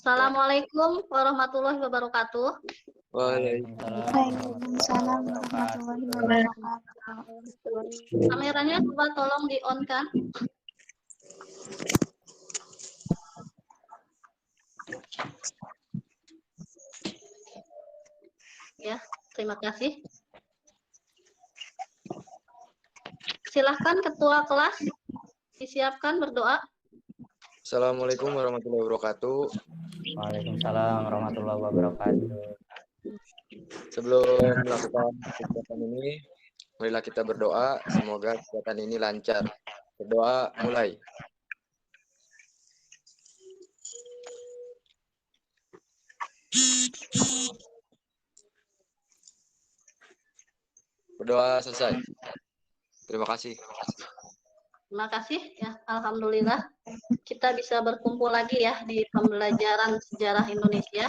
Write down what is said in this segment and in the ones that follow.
Assalamualaikum warahmatullahi wabarakatuh. Waalaikumsalam warahmatullahi wabarakatuh. Kameranya coba tolong di-on kan. Ya, terima kasih. Silahkan Ketua kelas disiapkan berdoa. Assalamualaikum warahmatullahi wabarakatuh. Waalaikumsalam warahmatullahi wabarakatuh. Sebelum melakukan kegiatan ini, marilah kita berdoa. Semoga kegiatan ini lancar. Berdoa mulai. Berdoa selesai. Terima kasih. Terima kasih ya, alhamdulillah kita bisa berkumpul lagi ya di pembelajaran sejarah Indonesia.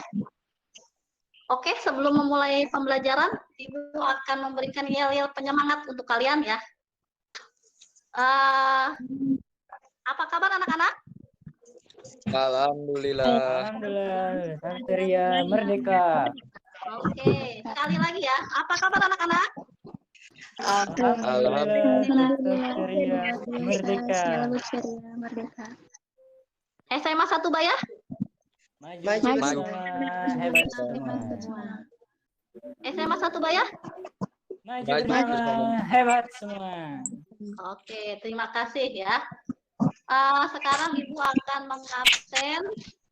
Oke, sebelum memulai pembelajaran, Ibu akan memberikan yel-yel penyemangat untuk kalian ya. Apa kabar anak-anak? Alhamdulillah. Alhamdulillah, Santeria Merdeka. Oke, sekali lagi ya. Apa kabar anak-anak? Alhamdulillah, Santeria Merdeka. SMA 1 Bayah? Maju semua, hebat semua. SMA 1 Bayah? Maju bersama, hebat semua. Oke, terima kasih ya. Sekarang Ibu akan mengabsen.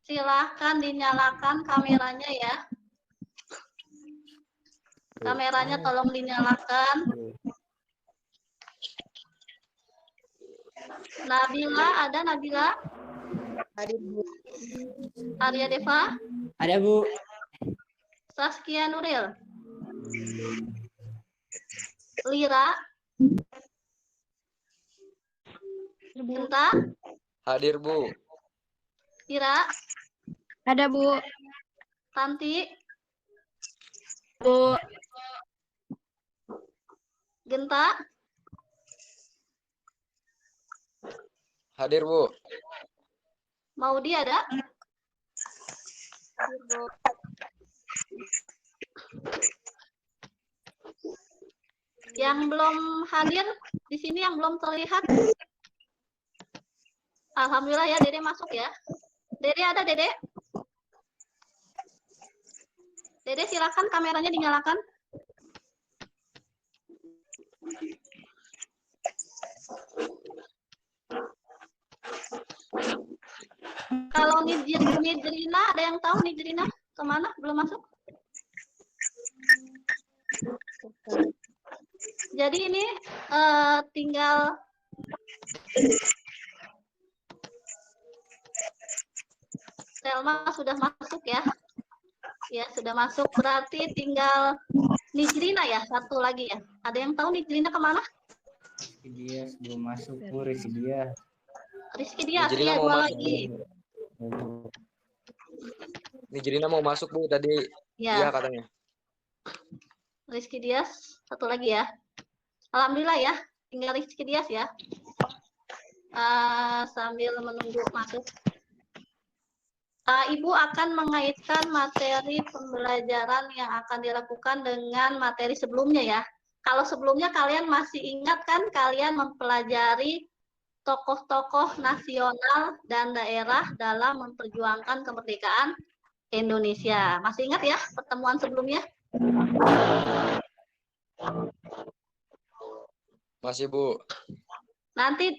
Silahkan dinyalakan kameranya ya. Kameranya tolong dinyalakan. Nabila, ada Nabila? Arya Deva? Ada Bu. Saskia Nuril? Lira? Cinta? Hadir, Bu. Ira? Ada Bu. Tanti? Bu. Genta? Hadir, Bu. Maudi ada? Yang belum hadir di sini, yang belum terlihat. Alhamdulillah ya, Dede masuk ya. Dede ada, Dede? Dede silakan kameranya dinyalakan. Kalau Nidrina, ada yang tahu Nidrina kemana? Belum masuk? Jadi ini tinggal Selma sudah masuk ya. Ya, sudah masuk. Berarti tinggal Nidrina ya, satu lagi ya. Ada yang tahu Nidrina kemana? Dia belum masuk, Bu. Rizky dia. Rizky Dias, Nidrina iya, mau dua masuk. lagi. Nidrina mau masuk, Bu, tadi. Ya. Iya katanya. Rizky Dias, satu lagi ya. Alhamdulillah ya, tinggal Rizky Dias ya. Sambil menunggu masuk. Ibu akan mengaitkan materi pembelajaran yang akan dilakukan dengan materi sebelumnya ya. Kalau sebelumnya kalian masih ingat kan, kalian mempelajari tokoh-tokoh nasional dan daerah dalam memperjuangkan kemerdekaan Indonesia. Masih ingat ya pertemuan sebelumnya? Masih, Bu. Nanti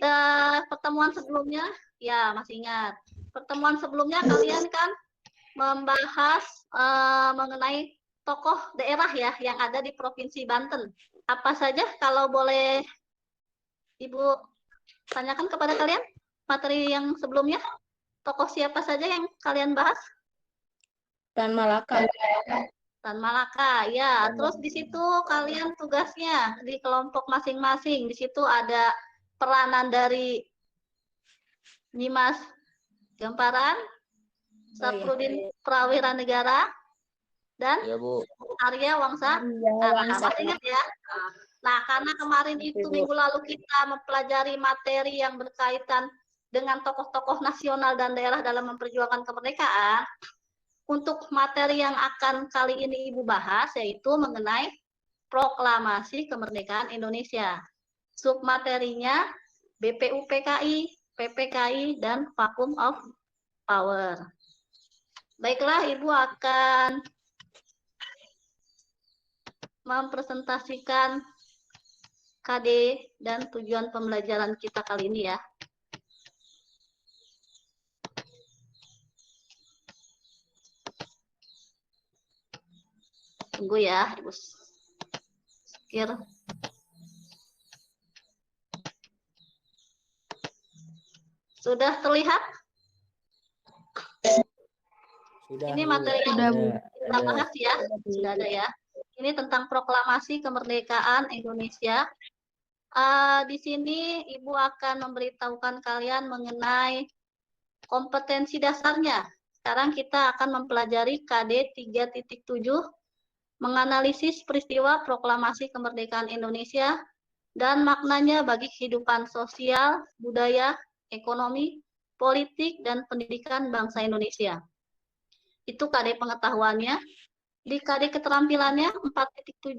pertemuan sebelumnya, ya masih ingat. Pertemuan sebelumnya kalian kan membahas mengenai tokoh daerah ya yang ada di Provinsi Banten. Apa saja kalau boleh Ibu tanyakan kepada kalian materi yang sebelumnya? Tokoh siapa saja yang kalian bahas? Dan Malaka. Tan Malaka, ya. Terus di situ kalian tugasnya di kelompok masing-masing. Di situ ada peranan dari Nyimas Gamparan, Saprudin Prawira Negara, dan Ya, Bu. Arya Wangsa. Masih ingat ya? Nah, karena kemarin itu minggu lalu kita mempelajari materi yang berkaitan dengan tokoh-tokoh nasional dan daerah dalam memperjuangkan kemerdekaan, untuk materi yang akan kali ini Ibu bahas yaitu mengenai Proklamasi Kemerdekaan Indonesia. Submaterinya BPUPKI, PPKI, dan Vacuum of Power. Baiklah, Ibu akan mempresentasikan KD dan tujuan pembelajaran kita kali ini ya. Tunggu ya, Ibu. Share. Sudah terlihat? Sudah, Ini Bu. materi yang kita Ada. bahas ya. Sudah ada ya. Ini tentang Proklamasi Kemerdekaan Indonesia. Di sini Ibu akan memberitahukan kalian mengenai kompetensi dasarnya. Sekarang kita akan mempelajari KD 3.7, menganalisis peristiwa Proklamasi Kemerdekaan Indonesia dan maknanya bagi kehidupan sosial, budaya, ekonomi, politik, dan pendidikan bangsa Indonesia. Itu KD pengetahuannya. Di KD keterampilannya 4.7,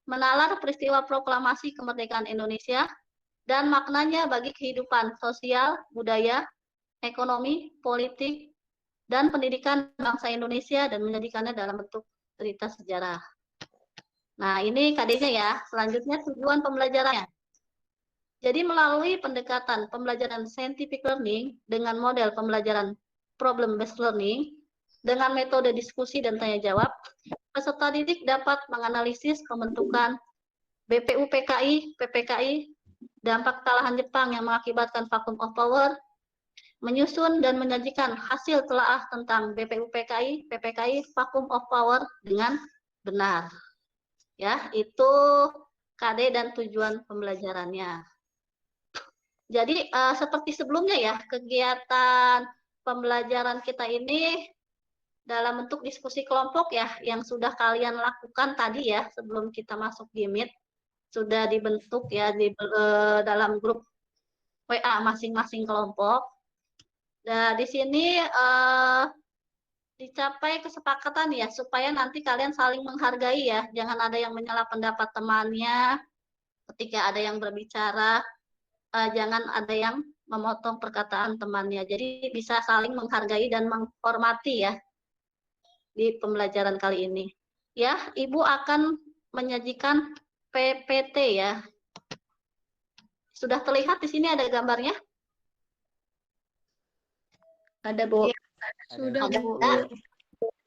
menalar peristiwa Proklamasi Kemerdekaan Indonesia dan maknanya bagi kehidupan sosial, budaya, ekonomi, politik, dan pendidikan bangsa Indonesia dan menjadikannya dalam bentuk cerita sejarah. Nah, ini KD-nya ya. Selanjutnya tujuan pembelajarannya. Jadi melalui pendekatan pembelajaran scientific learning dengan model pembelajaran problem based learning dengan metode diskusi dan tanya jawab, peserta didik dapat menganalisis pembentukan BPUPKI, PPKI, dampak kesalahan Jepang yang mengakibatkan vacuum of power, menyusun dan menyajikan hasil telaah tentang BPUPKI, PPKI, vacuum of power dengan benar. Ya, itu KD dan tujuan pembelajarannya. Jadi seperti sebelumnya ya, kegiatan pembelajaran kita ini dalam bentuk diskusi kelompok ya, yang sudah kalian lakukan tadi ya sebelum kita masuk di Meet, sudah dibentuk ya di dalam grup WA masing-masing kelompok. Nah, di sini dicapai kesepakatan ya, supaya nanti kalian saling menghargai ya, jangan ada yang menyela pendapat temannya ketika ada yang berbicara, jangan ada yang memotong perkataan temannya. Jadi bisa saling menghargai dan menghormati ya di pembelajaran kali ini. Ya, Ibu akan menyajikan PPT ya. Sudah terlihat di sini ada gambarnya? Ada, Bu. Ya. Sudah, Ada. Bu.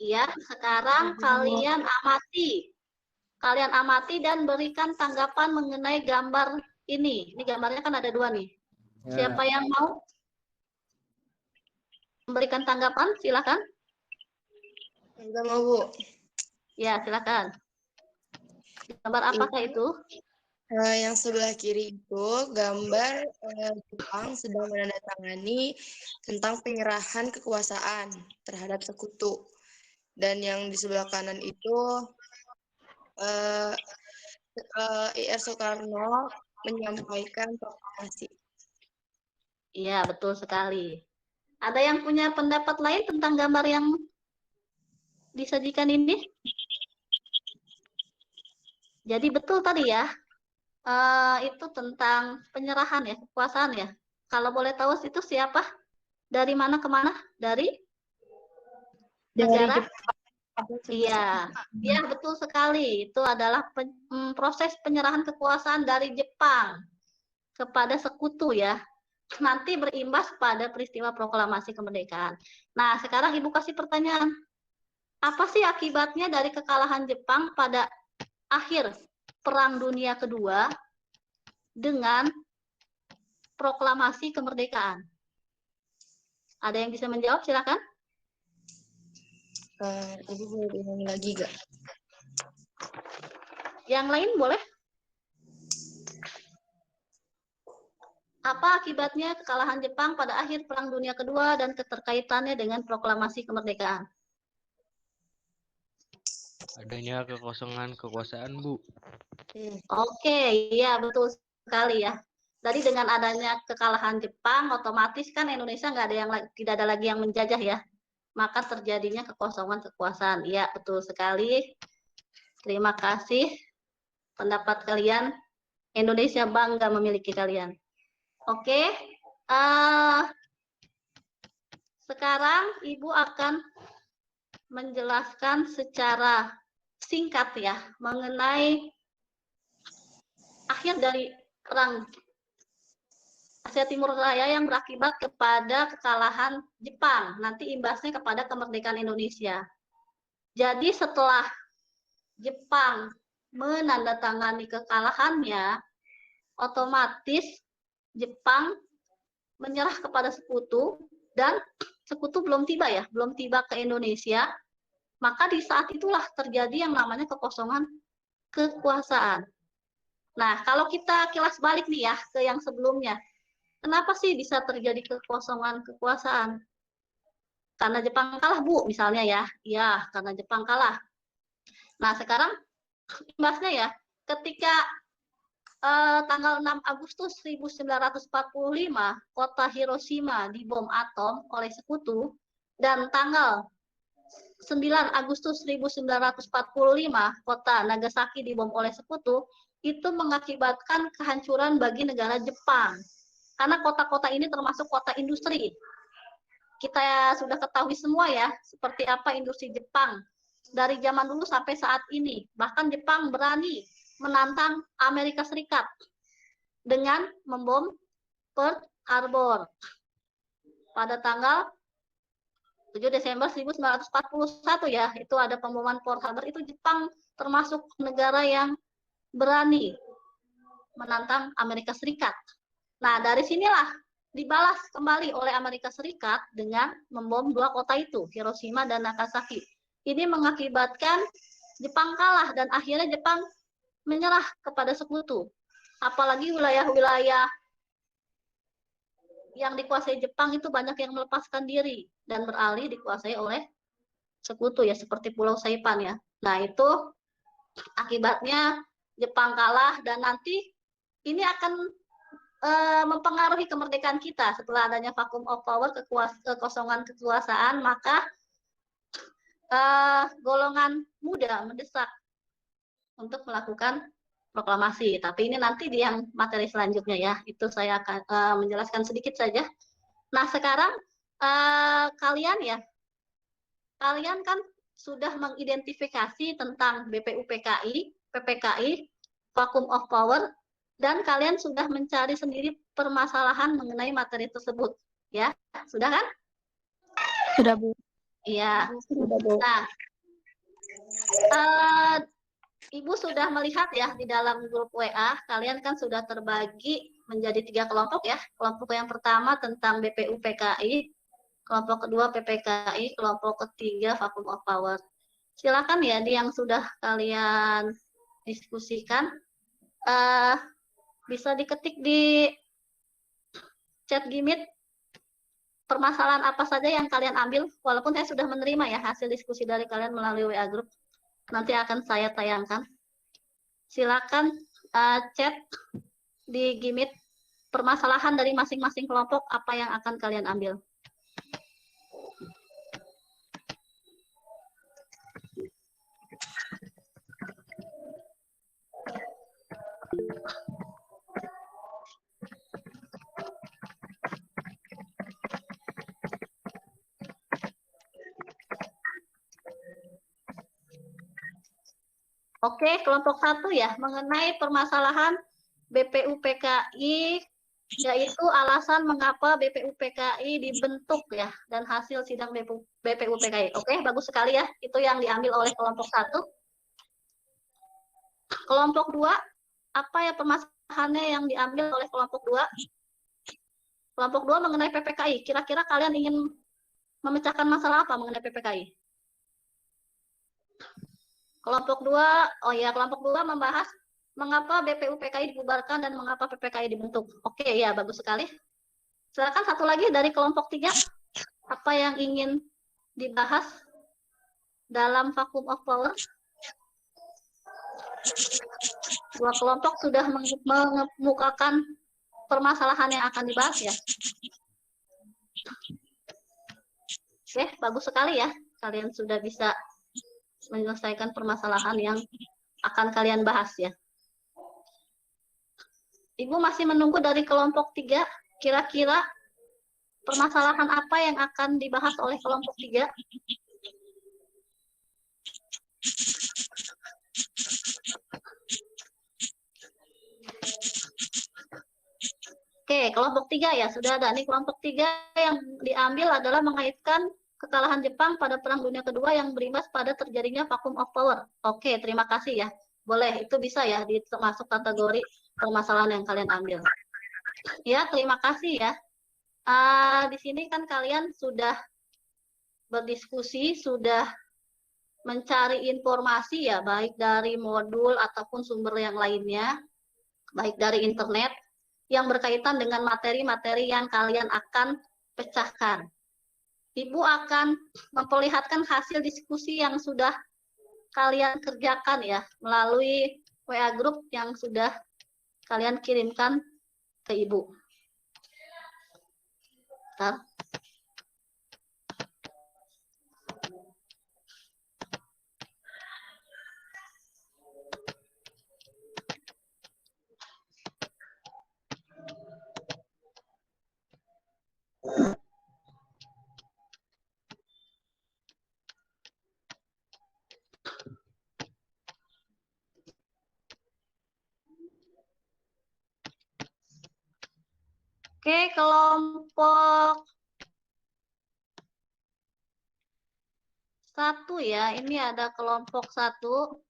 Iya, sekarang kalian amati. Kalian amati dan berikan tanggapan mengenai gambar ini. Ini gambarnya kan ada dua nih. Ya. Siapa yang mau memberikan tanggapan? Silakan. Enggak mau, Bu. Ya, silakan. Gambar apakah itu? Yang sebelah kiri itu gambar Jepang sedang menandatangani tentang penyerahan kekuasaan terhadap sekutu. Dan yang di sebelah kanan itu IR Soekarno menyampaikan proklamasi. Iya, betul sekali. Ada yang punya pendapat lain tentang gambar yang disajikan ini? Jadi betul tadi ya, itu tentang penyerahan ya, kekuasaan ya. Kalau boleh tahu itu siapa? Dari mana ke mana? Dari negara? Iya, iya betul sekali. Itu adalah proses penyerahan kekuasaan dari Jepang kepada sekutu ya. Nanti berimbas pada peristiwa proklamasi kemerdekaan. Nah, sekarang Ibu kasih pertanyaan. Apa sih akibatnya dari kekalahan Jepang pada akhir Perang Dunia Kedua dengan proklamasi kemerdekaan? Ada yang bisa menjawab? Silakan. Ibu boleh ulangi lagi gak? Yang lain boleh? Apa akibatnya kekalahan Jepang pada akhir Perang Dunia Kedua dan keterkaitannya dengan proklamasi kemerdekaan? Adanya kekosongan kekuasaan, Bu. Oke, iya betul sekali ya. Jadi dengan adanya kekalahan Jepang, otomatis kan Indonesia tidak ada lagi yang menjajah ya. Maka terjadinya kekosongan kekuasaan. Iya, betul sekali. Terima kasih. Pendapat kalian, Indonesia bangga memiliki kalian. Oke. Sekarang Ibu akan menjelaskan secara singkat ya mengenai akhir dari perang Asia Timur Raya yang berakibat kepada kekalahan Jepang, nanti imbasnya kepada kemerdekaan Indonesia. Jadi setelah Jepang menandatangani kekalahannya, otomatis Jepang menyerah kepada sekutu dan sekutu belum tiba ke Indonesia, maka di saat itulah terjadi yang namanya kekosongan kekuasaan. Nah, kalau kita kilas balik nih ya ke yang sebelumnya, kenapa sih bisa terjadi kekosongan kekuasaan? Karena Jepang kalah, Bu, misalnya ya. Ya, karena Jepang kalah. Nah, sekarang imbasnya ya, ketika tanggal 6 Agustus 1945, kota Hiroshima dibom atom oleh sekutu, dan tanggal 9 Agustus 1945, kota Nagasaki dibom oleh sekutu, itu mengakibatkan kehancuran bagi negara Jepang. Karena kota-kota ini termasuk kota industri. Kita sudah ketahui semua ya, seperti apa industri Jepang. Dari zaman dulu sampai saat ini. Bahkan Jepang berani menantang Amerika Serikat dengan membom Pearl Harbor pada tanggal 7 Desember 1941 ya, itu ada pemboman Pearl Harbor. Itu Jepang termasuk negara yang berani menantang Amerika Serikat. Nah, dari sinilah dibalas kembali oleh Amerika Serikat dengan membom dua kota itu, Hiroshima dan Nagasaki. Ini mengakibatkan Jepang kalah dan akhirnya Jepang menyerah kepada sekutu. Apalagi wilayah-wilayah yang dikuasai Jepang itu banyak yang melepaskan diri dan beralih dikuasai oleh sekutu ya, seperti Pulau Saipan ya. Nah, itu akibatnya Jepang kalah dan nanti ini akan mempengaruhi kemerdekaan kita setelah adanya vacuum of power, kekosongan kekuasaan, maka golongan muda mendesak untuk melakukan proklamasi. Tapi ini nanti di yang materi selanjutnya ya. Itu saya akan menjelaskan sedikit saja. Nah, sekarang kalian kan sudah mengidentifikasi tentang BPUPKI, PPKI, vacuum of power, dan kalian sudah mencari sendiri permasalahan mengenai materi tersebut. Ya, sudah kan? Sudah, Bu. Iya. Sudah, Bu. Nah, Ibu sudah melihat ya di dalam grup WA, kalian kan sudah terbagi menjadi 3 kelompok ya. Kelompok yang pertama tentang BPUPKI, kelompok kedua PPKI, kelompok ketiga vacuum of power. Silakan ya di yang sudah kalian diskusikan, bisa diketik di chat Gmeet permasalahan apa saja yang kalian ambil, walaupun saya sudah menerima ya hasil diskusi dari kalian melalui WA group. Nanti akan saya tayangkan. Silakan chat di Gmeet permasalahan dari masing-masing kelompok apa yang akan kalian ambil. Oke, kelompok 1 ya, mengenai permasalahan BPUPKI, yaitu alasan mengapa BPUPKI dibentuk ya, dan hasil sidang BPUPKI. Oke, bagus sekali ya, itu yang diambil oleh kelompok 1. Kelompok 2, apa ya permasalahannya yang diambil oleh kelompok 2? Kelompok 2 mengenai PPKI, kira-kira kalian ingin memecahkan masalah apa mengenai PPKI? Kelompok 2, oh ya, kelompok 2 membahas mengapa BPUPKI dibubarkan dan mengapa PPKI dibentuk. Oke, ya, bagus sekali. Silakan satu lagi dari kelompok 3, apa yang ingin dibahas dalam vacuum of power? Dua kelompok sudah mengemukakan permasalahan yang akan dibahas ya. Oke, bagus sekali ya. Kalian sudah bisa menyelesaikan permasalahan yang akan kalian bahas ya. Ibu masih menunggu dari kelompok 3, kira-kira permasalahan apa yang akan dibahas oleh kelompok 3? Oke, kelompok 3 ya, sudah ada. Nih kelompok 3 yang diambil adalah mengaitkan kekalahan Jepang pada Perang Dunia Kedua yang berimbas pada terjadinya vacuum of power. Oke, terima kasih ya. Boleh, itu bisa ya masuk kategori permasalahan yang kalian ambil. Ya, terima kasih ya. Di sini kan kalian sudah berdiskusi, sudah mencari informasi ya, baik dari modul ataupun sumber yang lainnya, baik dari internet, yang berkaitan dengan materi-materi yang kalian akan pecahkan. Ibu akan memperlihatkan hasil diskusi yang sudah kalian kerjakan ya, melalui WA group yang sudah kalian kirimkan ke Ibu. Bentar. Oke, kelompok 1 ya. Ini ada kelompok 1.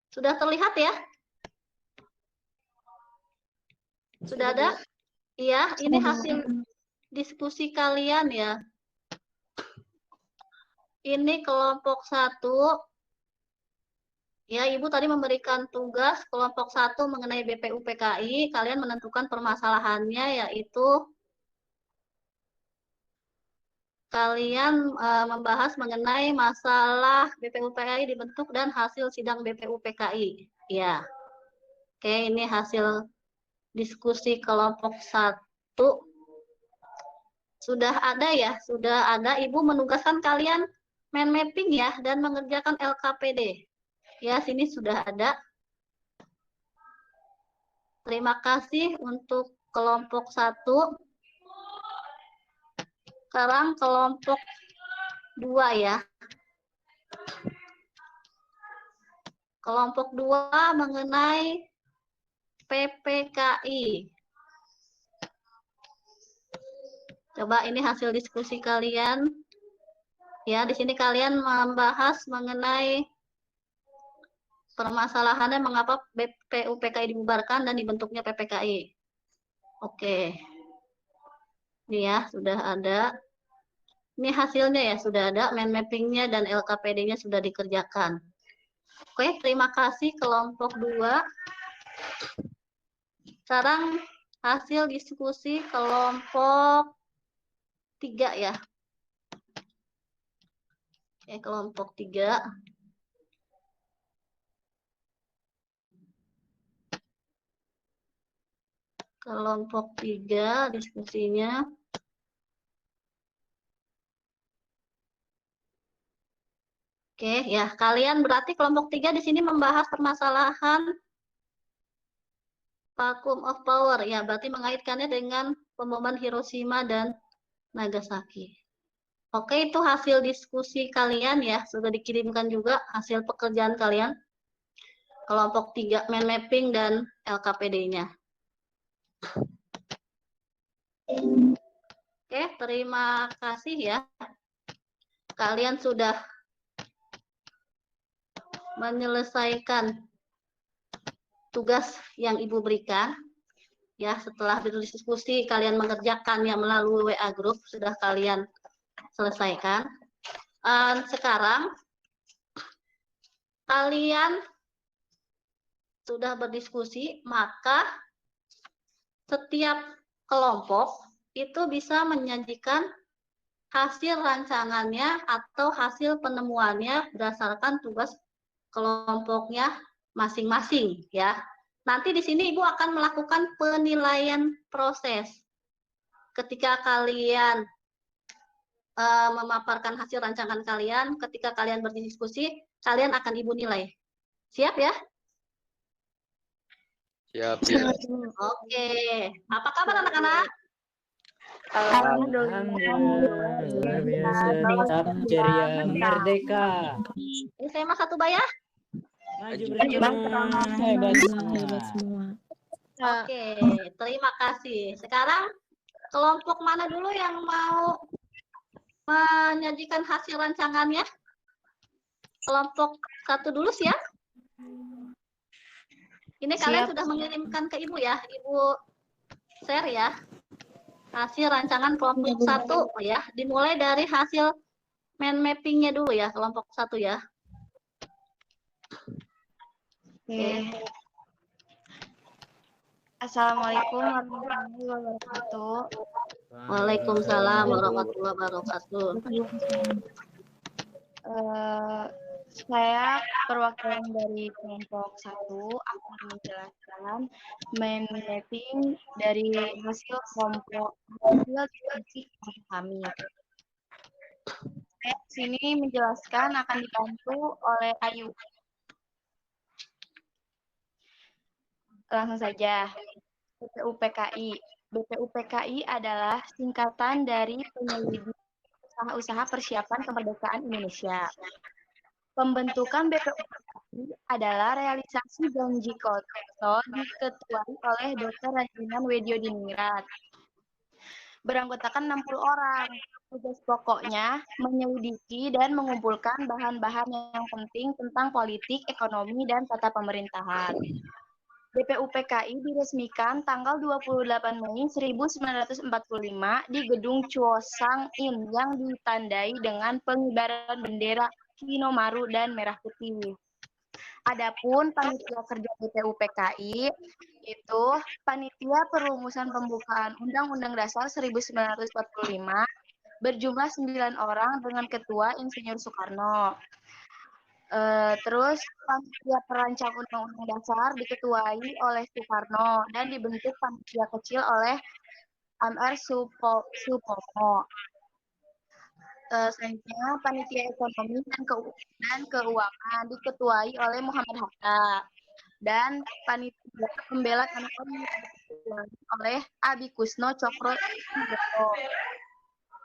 Sudah terlihat ya? Sudah ada? Iya, ini hasil diskusi kalian ya. Ini kelompok 1. Ya, Ibu tadi memberikan tugas kelompok 1 mengenai BPUPKI. Kalian menentukan permasalahannya, yaitu kalian membahas mengenai masalah BPUPKI dibentuk dan hasil sidang BPUPKI. Ya, oke, ini hasil diskusi kelompok 1. Sudah ada ya, sudah ada. Ibu menugaskan kalian mind mapping ya, dan mengerjakan LKPD. Ya, sini sudah ada. Terima kasih untuk kelompok 1. Sekarang kelompok 2 ya. Kelompok 2 mengenai PPKI. Coba ini hasil diskusi kalian. Ya, di sini kalian membahas mengenai permasalahannya mengapa BPUPKI dibubarkan dan dibentuknya PPKI. Oke. Ini ya, sudah ada. Ini hasilnya ya, sudah ada. Mind mapping-nya dan LKPD-nya sudah dikerjakan. Oke, terima kasih kelompok 2. Sekarang hasil diskusi kelompok 3 ya. Oke, kelompok 3. Kelompok 3 diskusinya. Oke, ya, kalian berarti kelompok 3 di sini membahas permasalahan vacuum of power ya, berarti mengaitkannya dengan pemboman Hiroshima dan Nagasaki. Oke, itu hasil diskusi kalian ya, sudah dikirimkan juga hasil pekerjaan kalian. Kelompok 3 mind mapping dan LKPD-nya. Oke, terima kasih ya. Kalian sudah menyelesaikan tugas yang Ibu berikan. Ya, setelah berdiskusi, kalian mengerjakannya melalui WA group, sudah kalian selesaikan. Sekarang, kalian sudah berdiskusi, maka setiap kelompok itu bisa menyajikan hasil rancangannya atau hasil penemuannya berdasarkan tugas kelompoknya masing-masing ya. Nanti di sini Ibu akan melakukan penilaian proses. Ketika kalian memaparkan hasil rancangan kalian, ketika kalian berdiskusi, kalian akan Ibu nilai. Siap ya? Siap, siap. Oke. Apa kabar anak-anak? Alhamdulillah, luar biasa, tetap ceria, merdeka. SMA 1 Bayah? Maju bersama, hebat semua. Oke, terima kasih. Sekarang kelompok mana dulu yang mau menyajikan hasil rancangannya? Kelompok 1 dulu siap? Ini kalian sudah mengirimkan ke Ibu ya, Ibu share ya. Hasil rancangan kelompok 1 ya, dimulai dari hasil mind mappingnya dulu ya, kelompok 1 ya. Oke. Assalamualaikum warahmatullahi wabarakatuh. Waalaikumsalam warahmatullahi wabarakatuh. Saya perwakilan dari kelompok 1 akan menjelaskan mind mapping dari hasil diskusi kami. Saya di sini menjelaskan akan dibantu oleh Ayu. Langsung saja. BPUPKI. BPUPKI adalah singkatan dari Penyelidikan Usaha-usaha Persiapan Kemerdekaan Indonesia. Pembentukan BPUPKI adalah realisasi janji Koto diketuai oleh Dr. Rajiman Wedyodiningrat. Beranggotakan 60 orang. Tugas pokoknya menyelidiki dan mengumpulkan bahan-bahan yang penting tentang politik, ekonomi, dan tata pemerintahan. BPUPKI diresmikan tanggal 28 Mei 1945 di Gedung Chuosang In yang ditandai dengan pengibaran bendera Hinomaru dan Merah Putih. Adapun panitia kerja BPUPKI itu panitia perumusan pembukaan Undang-Undang Dasar 1945 berjumlah 9 orang dengan Ketua Insinyur Soekarno. Terus panitia perancang Undang-Undang Dasar diketuai oleh Soekarno dan dibentuk panitia kecil oleh M.R. Supomo. Selanjutnya panitia ekonomi dan keuangan diketuai oleh Muhammad Hatta dan panitia pembela ekonomi diketuai oleh Abi Kusno Cokro.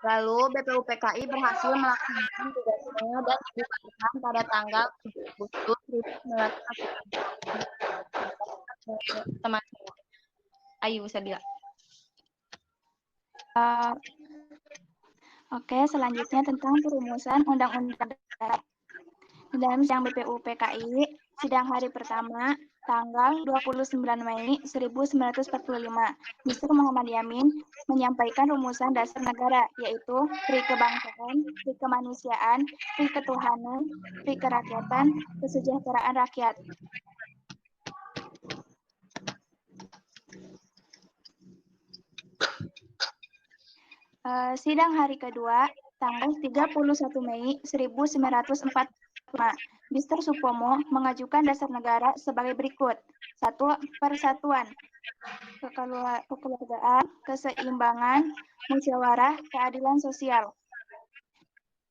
Lalu BPUPKI berhasil melaksanakan tugasnya dan dibubarkan pada tanggal 7 Agustus 1945. Teman Ayu Sabila. Oke, selanjutnya tentang perumusan Undang-Undang Dasar. Dalam sidang BPUPKI, sidang hari pertama, tanggal 29 Mei 1945, Mr. Muhammad Yamin menyampaikan rumusan dasar negara, yaitu Pri kebangsaan, Pri kemanusiaan, Pri ketuhanan, Pri kerakyatan, kesejahteraan rakyat. Sidang hari kedua, tanggal 31 Mei 1945, Mr. Supomo mengajukan dasar negara sebagai berikut. 1. Persatuan, kekeluargaan, keseimbangan, musyawarah, keadilan sosial.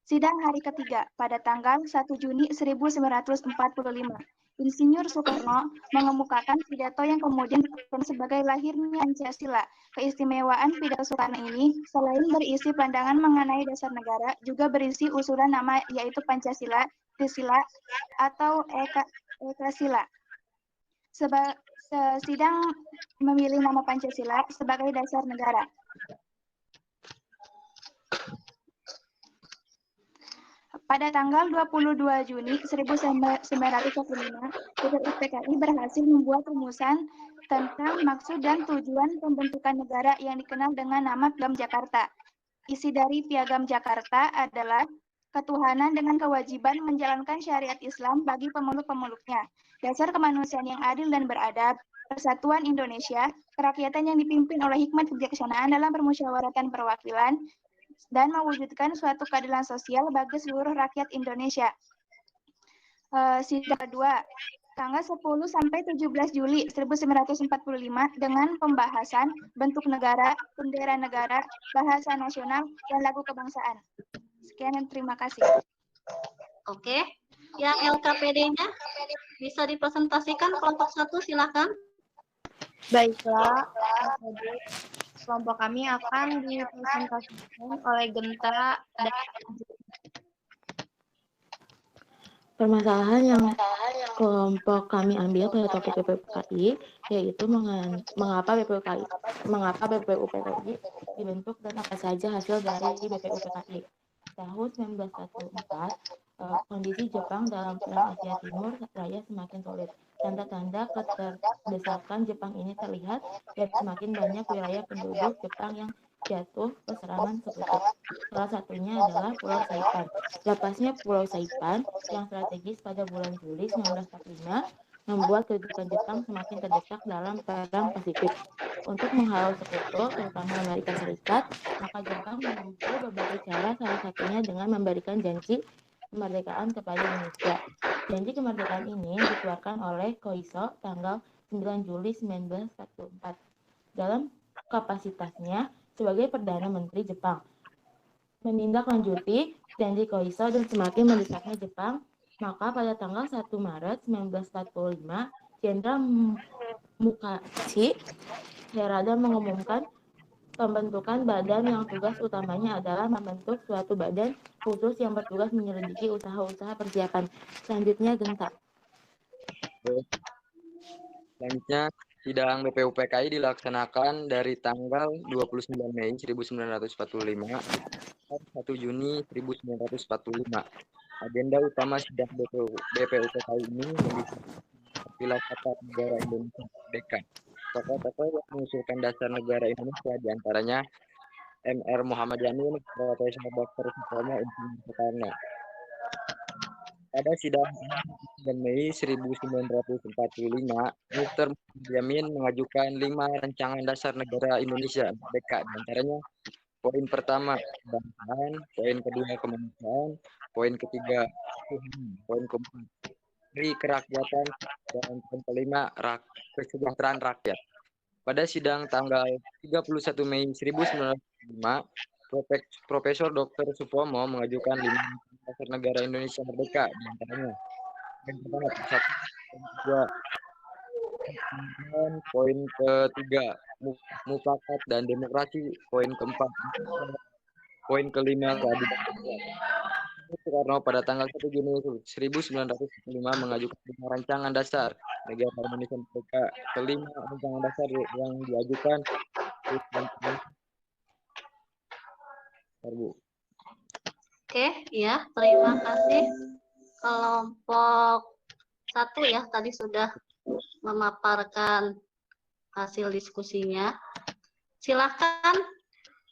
Sidang hari ketiga, pada tanggal 1 Juni 1945, Insinyur Soekarno mengemukakan pidato yang kemudian dikenal sebagai lahirnya Pancasila. Keistimewaan pidato Soekarno ini, selain berisi pandangan mengenai dasar negara, juga berisi usulan nama yaitu Pancasila, Trisila, atau Ekasila. Sidang memilih nama Pancasila sebagai dasar negara. Pada tanggal 22 Juni 1945, BPUPKI berhasil membuat rumusan tentang maksud dan tujuan pembentukan negara yang dikenal dengan nama Piagam Jakarta. Isi dari Piagam Jakarta adalah ketuhanan dengan kewajiban menjalankan syariat Islam bagi pemeluk-pemeluknya, dasar kemanusiaan yang adil dan beradab, persatuan Indonesia, kerakyatan yang dipimpin oleh hikmat kebijaksanaan dalam permusyawaratan perwakilan, dan mewujudkan suatu keadilan sosial bagi seluruh rakyat Indonesia. Sidang kedua, tanggal 10 sampai 17 Juli 1945 dengan pembahasan bentuk negara, bendera negara, bahasa nasional, dan lagu kebangsaan. Sekian dan terima kasih. Oke. Yang LKPD-nya bisa dipresentasikan kelompok 1, silakan. Baiklah, kelompok kami akan dipresentasikan oleh Genta dan Permasalahan yang kelompok kami ambil pada topik BPUPKI yaitu mengapa BPUPKI dibentuk dan apa saja hasil dari BPUPKI. Tahun 1944, kondisi Jepang dalam Perang Asia Timur Raya semakin sulit. Tanda-tanda keterdesakan Jepang ini terlihat dan semakin banyak wilayah penduduk Jepang yang jatuh ke serangan sekutu. Salah satunya adalah Pulau Saipan. Lepasnya Pulau Saipan yang strategis pada bulan Juli 1945 membuat kedudukan Jepang semakin terdesak dalam Perang Pasifik. Untuk menghalau sekutu, terutama Amerika Serikat, maka Jepang menempuh berbagai cara, salah satunya dengan memberikan janji kemerdekaan kepada Indonesia. Janji kemerdekaan ini dikeluarkan oleh Koiso tanggal 9 Juli 1944 dalam kapasitasnya sebagai Perdana Menteri Jepang. Menindaklanjuti janji Koiso dan semakin mendesaknya Jepang, maka pada tanggal 1 Maret 1945, Jenderal Musashi Harada mengumumkan pembentukan badan yang tugas utamanya adalah membentuk suatu badan khusus yang bertugas menyelidiki usaha-usaha persiapan. Selanjutnya, Genta. Selanjutnya, sidang BPUPKI dilaksanakan dari tanggal 29 Mei 1945 sampai 1 Juni 1945. Agenda utama sidang BPUPKI ini melihat kata negara Indonesia merdeka. Tokoh-tokoh yang mengusulkan dasar negara Indonesia diantaranya M.R. Muhammad Yamin, Profesor Dr. Sutomo, Insinyur Soekarno. Pada sidang 9 Mei 1945, Mr. Yamin mengajukan 5 rancangan dasar negara Indonesia merdeka, diantaranya poin pertama kebangsaan, poin kedua kemanusiaan, poin ketiga poin keempat kerakyatan, dan poin kelima kesejahteraan rakyat. Pada sidang tanggal 31 Mei 1945, Profesor Dr. Supomo mengajukan 5 dasar negara Indonesia merdeka, diantaranya poin pertama satu, poin ketiga mufakat dan demokrasi, poin keempat poin kelima keadilan. Soekarno pada tanggal 1 Juni 1945 mengajukan 5 rancangan dasar negara Indonesia merdeka. Kelima rancangan dasar yang diajukan Oke, ya, terima kasih. Kelompok 1 ya, tadi sudah memaparkan hasil diskusinya. Silakan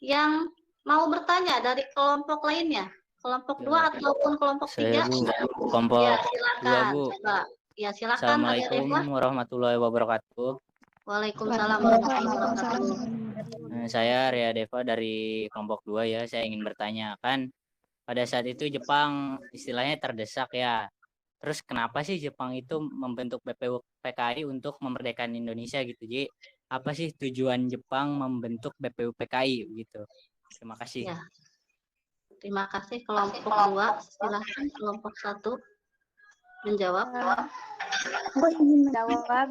yang mau bertanya dari kelompok lainnya. Kelompok 2 ataupun kelompok 3? Saya Bu, kelompok Ya, silakan. 2 Bu. Coba. Ya, silakan. Assalamualaikum warahmatullahi wabarakatuh. Waalaikumsalam warahmatullahi wabarakatuh. Saya Ria Deva dari kelompok 2 ya. Saya ingin bertanya, kan pada saat itu Jepang istilahnya terdesak ya. Terus kenapa sih Jepang itu membentuk BPUPKI untuk memerdekakan Indonesia gitu? Jadi apa sih tujuan Jepang membentuk BPUPKI gitu? Terima kasih. Ya. Terima kasih kelompok 2. Silakan kelompok 1 menjawab. Aku ingin menjawab.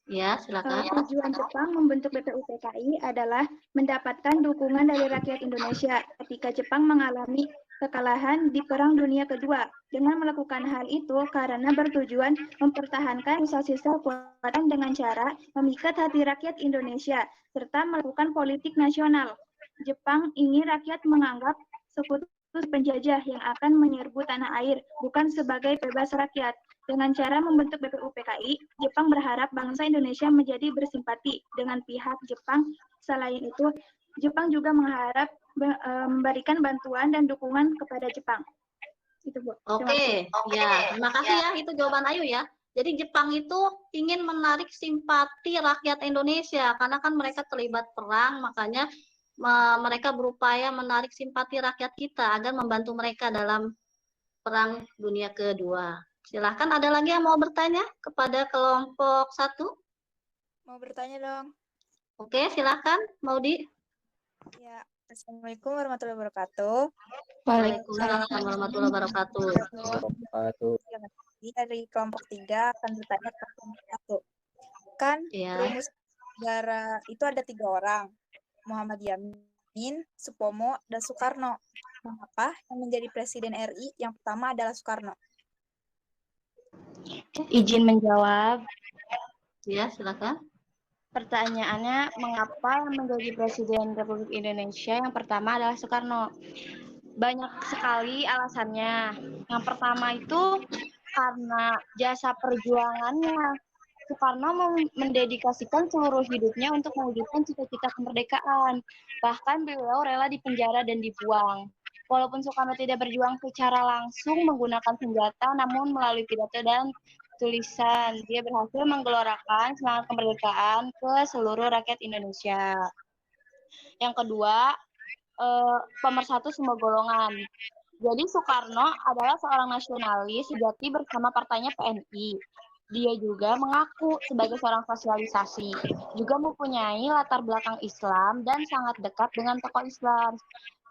Ya, silakan. Tujuan Jepang membentuk BPUPKI adalah mendapatkan dukungan dari rakyat Indonesia ketika Jepang mengalami kekalahan di Perang Dunia Kedua. Dengan melakukan hal itu karena bertujuan mempertahankan sisa-sisa kekuatan dengan cara memikat hati rakyat Indonesia serta melakukan politik nasional. Jepang ingin rakyat menganggap sekutu penjajah yang akan menyerbu tanah air, bukan sebagai bebas rakyat. Dengan cara membentuk BPUPKI, Jepang berharap bangsa Indonesia menjadi bersimpati dengan pihak Jepang. Selain itu, Jepang juga mengharap memberikan bantuan dan dukungan kepada Jepang. Itu, Bu. Oke, ya, terima kasih ya. Itu jawaban Ayu ya. Jadi Jepang itu ingin menarik simpati rakyat Indonesia karena kan mereka terlibat perang, makanya mereka berupaya menarik simpati rakyat kita agar membantu mereka dalam Perang Dunia Kedua. Silahkan, ada lagi yang mau bertanya kepada kelompok 1? Mau bertanya dong. Oke, silahkan, Maudi. Ya, Assalamualaikum warahmatullahi wabarakatuh. Waalaikumsalam warahmatullahi wabarakatuh. Jadi dari kelompok 3 akan bertanya ke kelompok 1. Kan Ya. rumus negara itu ada 3 orang, Muhammad Yamin, Supomo, dan Soekarno. Mengapa yang menjadi presiden RI yang pertama adalah Soekarno? Izin menjawab. Ya, silakan. Pertanyaannya, mengapa yang menjadi Presiden Republik Indonesia yang pertama adalah Soekarno? Banyak sekali alasannya. Yang pertama itu karena jasa perjuangannya. Soekarno mendedikasikan seluruh hidupnya untuk mewujudkan cita-cita kemerdekaan. Bahkan beliau rela dipenjara dan dibuang. Walaupun Soekarno tidak berjuang secara langsung menggunakan senjata, namun melalui pidato dan tulisan, dia berhasil menggelorakan semangat kemerdekaan ke seluruh rakyat Indonesia. Yang kedua, pemersatu semua golongan. Jadi Soekarno adalah seorang nasionalis sejati bersama partainya PNI. Dia juga mengaku sebagai seorang sosialisasi, juga mempunyai latar belakang Islam dan sangat dekat dengan tokoh Islam.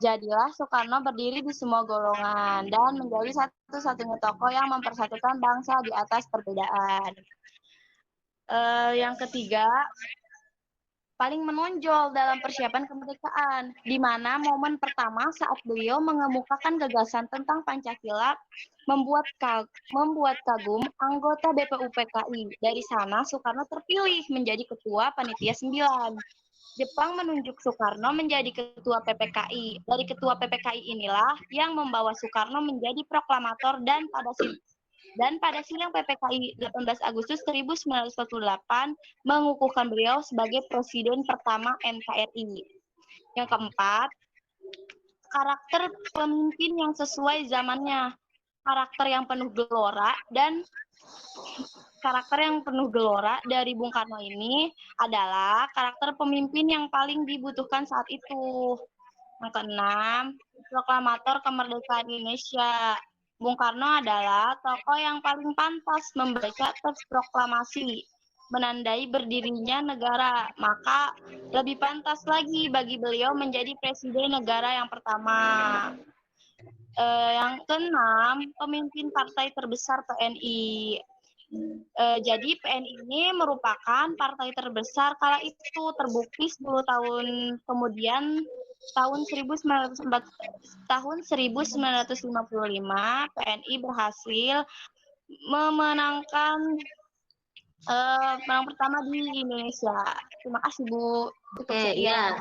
Jadilah Soekarno berdiri di semua golongan dan menjadi satu-satunya tokoh yang mempersatukan bangsa di atas perbedaan. Yang ketiga, paling menonjol dalam persiapan kemerdekaan, di mana momen pertama saat beliau mengemukakan gagasan tentang Pancasila membuat kagum anggota BPUPKI. Dari sana Soekarno terpilih menjadi ketua Panitia 9. Jepang menunjuk Soekarno menjadi ketua PPKI. Dari ketua PPKI inilah yang membawa Soekarno menjadi proklamator dan pada siang PPKI 18 Agustus 1948 mengukuhkan beliau sebagai presiden pertama NKRI. Yang keempat, karakter pemimpin yang sesuai zamannya. Karakter yang penuh gelora dari Bung Karno ini adalah karakter pemimpin yang paling dibutuhkan saat itu. Yang keenam, proklamator kemerdekaan Indonesia. Bung Karno adalah tokoh yang paling pantas membaca teks proklamasi, menandai berdirinya negara. Maka lebih pantas lagi bagi beliau menjadi presiden negara yang pertama. Yang keenam, pemimpin partai terbesar PNI. Jadi PNI ini merupakan partai terbesar kala itu, terbukti 10 tahun kemudian tahun 1955 PNI berhasil memenangkan menang pertama di Indonesia. Terima kasih Bu. Oke, iya.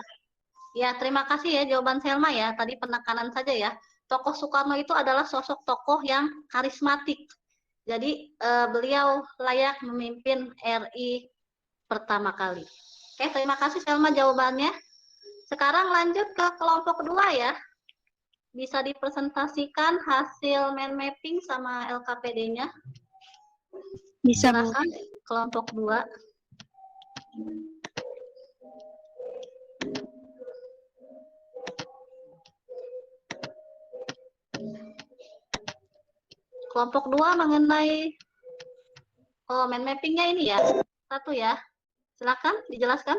Ya, terima kasih ya jawaban Selma ya. Tadi penekanan saja ya. Tokoh Soekarno itu adalah sosok tokoh yang karismatik. Jadi beliau layak memimpin RI pertama kali. Oke, terima kasih Selma jawabannya. Sekarang lanjut ke kelompok kedua ya. Bisa dipresentasikan hasil mind mapping sama LKPD-nya. Bisa, Bu. Silakan kelompok 2. Kelompok 2 mengenai mind mapping-nya ini ya. 1 ya. Silakan dijelaskan.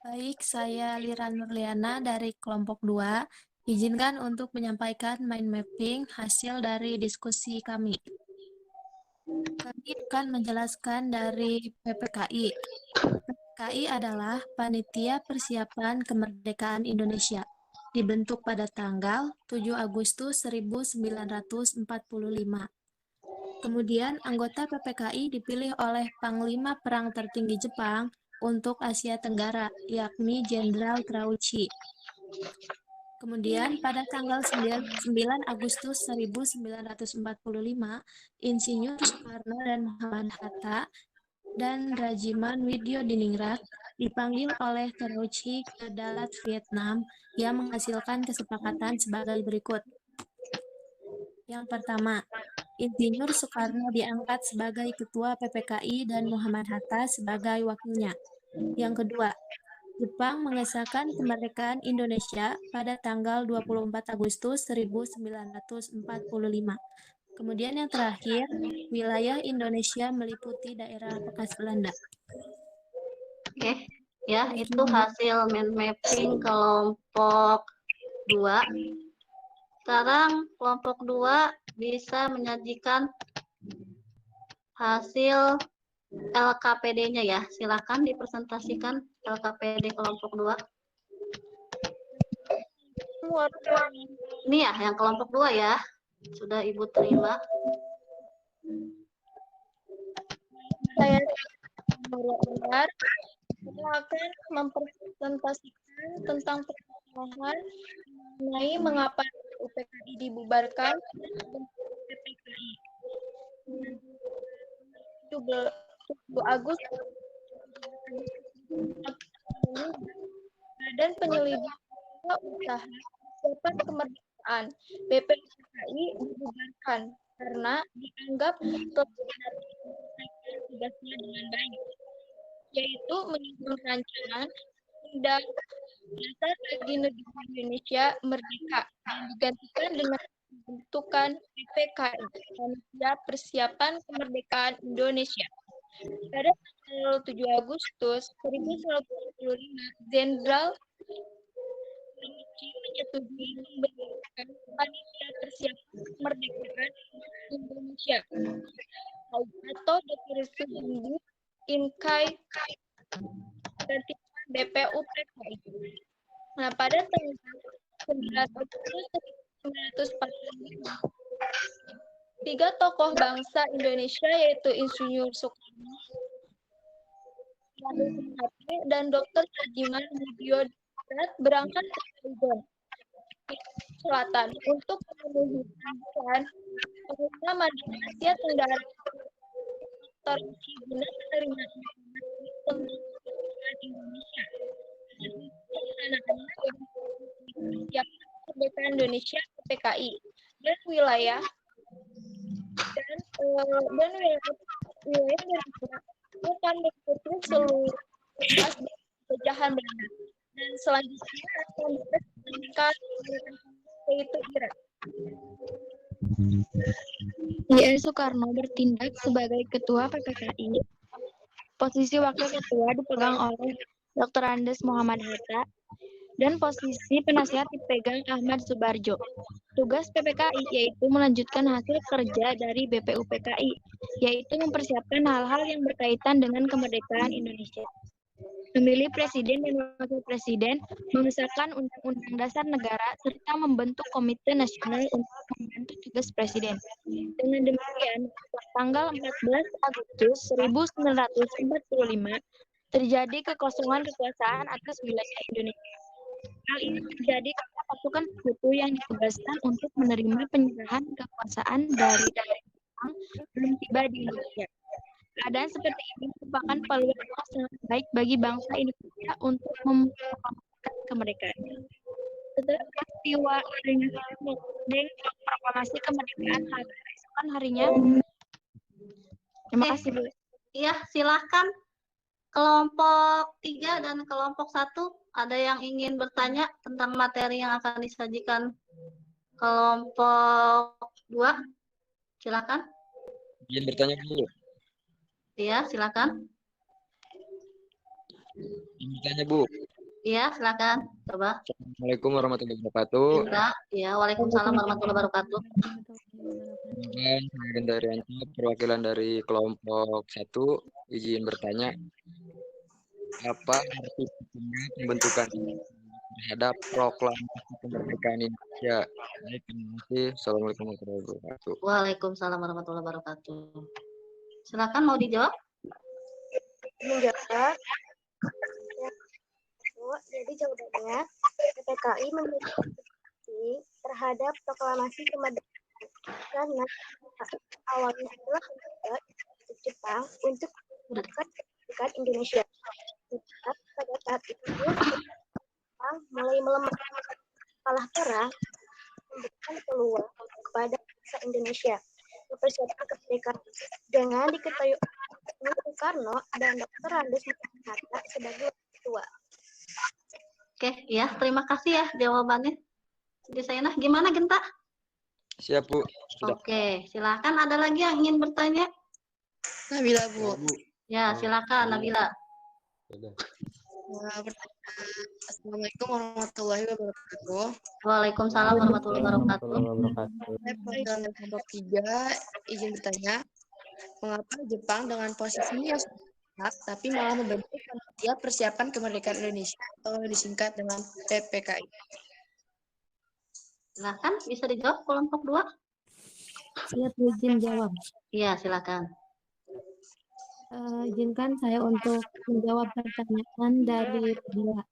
Baik, saya Lira Nurliana dari kelompok 2. Izinkan untuk menyampaikan mind mapping hasil dari diskusi kami. Kami akan menjelaskan dari PPKI. PPKI adalah Panitia Persiapan Kemerdekaan Indonesia. Dibentuk pada tanggal 7 Agustus 1945. Kemudian anggota PPKI dipilih oleh Panglima Perang Tertinggi Jepang untuk Asia Tenggara, yakni Jenderal Terauchi. Kemudian pada tanggal 9 Agustus 1945, Insinyur Soekarno dan Muhammad Hatta dan Rajiman Widyodiningrat dipanggil oleh Terauchi ke Dalat, Vietnam, yang menghasilkan kesepakatan sebagai berikut. Yang pertama, Insinyur Soekarno diangkat sebagai Ketua PPKI dan Muhammad Hatta sebagai wakilnya. Yang kedua, Jepang mengesahkan kemerdekaan Indonesia pada tanggal 24 Agustus 1945. Kemudian yang terakhir, wilayah Indonesia meliputi daerah bekas Belanda. Oke, ya itu hasil mind mapping kelompok 2. Sekarang kelompok 2 bisa menyajikan hasil LKPD-nya ya. Silakan dipresentasikan LKPD kelompok 2. Ini ya yang kelompok 2 ya. Sudah Ibu terima. Saya benar akan mempresentasikan tentang permasalahan mengenai mengapa UPKI dibubarkan dan PPKI. 7 Agustus Badan Penyelidikan Usaha Persiapan Kemerdekaan BPUPKI dibubarkan karena dianggap telah menyelesaikan tugasnya dengan baik, yaitu menyusun rancangan undang dasar bagi negara Indonesia merdeka dan digantikan dengan pembentukan PPKI Panitia Persiapan Kemerdekaan Indonesia. Pada tanggal 7 Agustus 1945, Jenderal menyetujui pembentukan Panitia Persiapan Kemerdekaan Indonesia atau Deklarasi Inkai gantikan BPUPKI. Nah, pada tanggal 9 Agustus 1945, 3 tokoh bangsa Indonesia yaitu Insinyur Soekarno, dan Dr. Harjiman Mulyodrat berangkat ke Cirebon, Selatan untuk memenuhi panggilan Pengusaha Mandiri Asia Tenggara Dr. Guna menerima informasi tentang kemerdekaan Indonesia dan pelaksanaannya persiapan kemerdekaan Indonesia PPKI dan wilayah dari akan mengikuti seluruh proses penjajahan Belanda dan selanjutnya akan diresmikan yaitu Irak. J.R. Soekarno bertindak sebagai Ketua PPKI. Posisi Wakil Ketua dipegang oleh Dr. Andes Muhammad Hatta dan posisi penasihat dipegang Ahmad Subarjo. Tugas PPKI yaitu melanjutkan hasil kerja dari BPUPKI, yaitu mempersiapkan hal-hal yang berkaitan dengan kemerdekaan Indonesia. Memilih presiden dan wakil presiden, mengesahkan undang-undang dasar negara, serta membentuk komite nasional untuk membantu tugas presiden. Dengan demikian, tanggal 14 Agustus 1945, terjadi kekosongan kekuasaan atas wilayah Indonesia. Hal ini terjadi karena pasukan sekutu yang ditugaskan untuk menerima penyerahan kekuasaan dari Jepang belum tiba di Indonesia. Keadaan seperti ini merupakan peluang yang sangat baik bagi bangsa Indonesia untuk memproklamasikan kemerdekaan. Setelah peristiwa dan proklamasi kemerdekaan keesokan harinya. Terima kasih, Bu. Iya, silakan. Kelompok 3 dan kelompok 1, ada yang ingin bertanya tentang materi yang akan disajikan kelompok 2? Silakan. Izin bertanya dulu. Iya, silakan. Izin bertanya, Bu. Iya, silakan. Coba. Assalamualaikum warahmatullahi wabarakatuh. Ya, waalaikumsalam warahmatullahi wabarakatuh. Dari perwakilan dari kelompok 1, izin bertanya. Apa arti pembentukan terhadap proklamasi kemerdekaan Indonesia? Terima kasih. Assalamualaikum warahmatullahi wabarakatuh. Waalaikumsalam warahmatullahi wabarakatuh. Silakan mau dijawab. Menjawab. Jadi jawabannya, PPKI memiliki terhadap proklamasi kemerdekaan karena awalnya telah Jepang untuk membubarkan kemerdekaan Indonesia. Pada saat itu, Jepang mulai melemah. Kalah perang memberikan peluang kepada bangsa Indonesia mempersiapkan kemerdekaan dengan diketahui Soekarno dan Dr. Andes Muhammad Hatta sebagai ketua. Oke, ya, terima kasih ya jawabannya. Desainah, gimana Genta? Siap, Bu. Sudah. Oke, silakan. Ada lagi yang ingin bertanya? Nabila, Bu. Ya, silakan Nabila. Assalamualaikum warahmatullahi wabarakatuh. Waalaikumsalam warahmatullahi wabarakatuh. Saya pelajaran kelompok 3 izin bertanya, mengapa Jepang dengan posisinya yang tapi malah membentuk panitia persiapan kemerdekaan Indonesia atau disingkat dengan PPKI? Silakan, bisa dijawab kelompok 2? Siap izin jawab. Iya, silakan. Izinkan saya untuk menjawab pertanyaan dari Bila.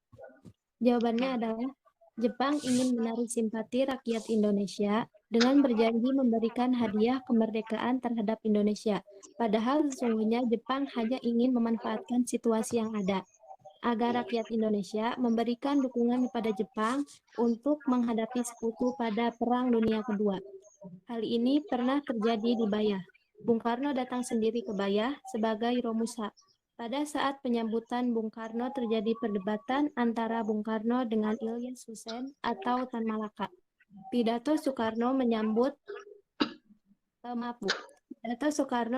Jawabannya adalah Jepang ingin menarik simpati rakyat Indonesia dengan berjanji memberikan hadiah kemerdekaan terhadap Indonesia. Padahal sesungguhnya Jepang hanya ingin memanfaatkan situasi yang ada agar rakyat Indonesia memberikan dukungan kepada Jepang untuk menghadapi sekutu pada Perang Dunia Kedua. Hal ini pernah terjadi di Bayah. Bung Karno datang sendiri ke Bayah sebagai Romusa. Pada saat penyambutan Bung Karno terjadi perdebatan antara Bung Karno dengan Ilyas Hussein atau Tan Malaka. Pidato Soekarno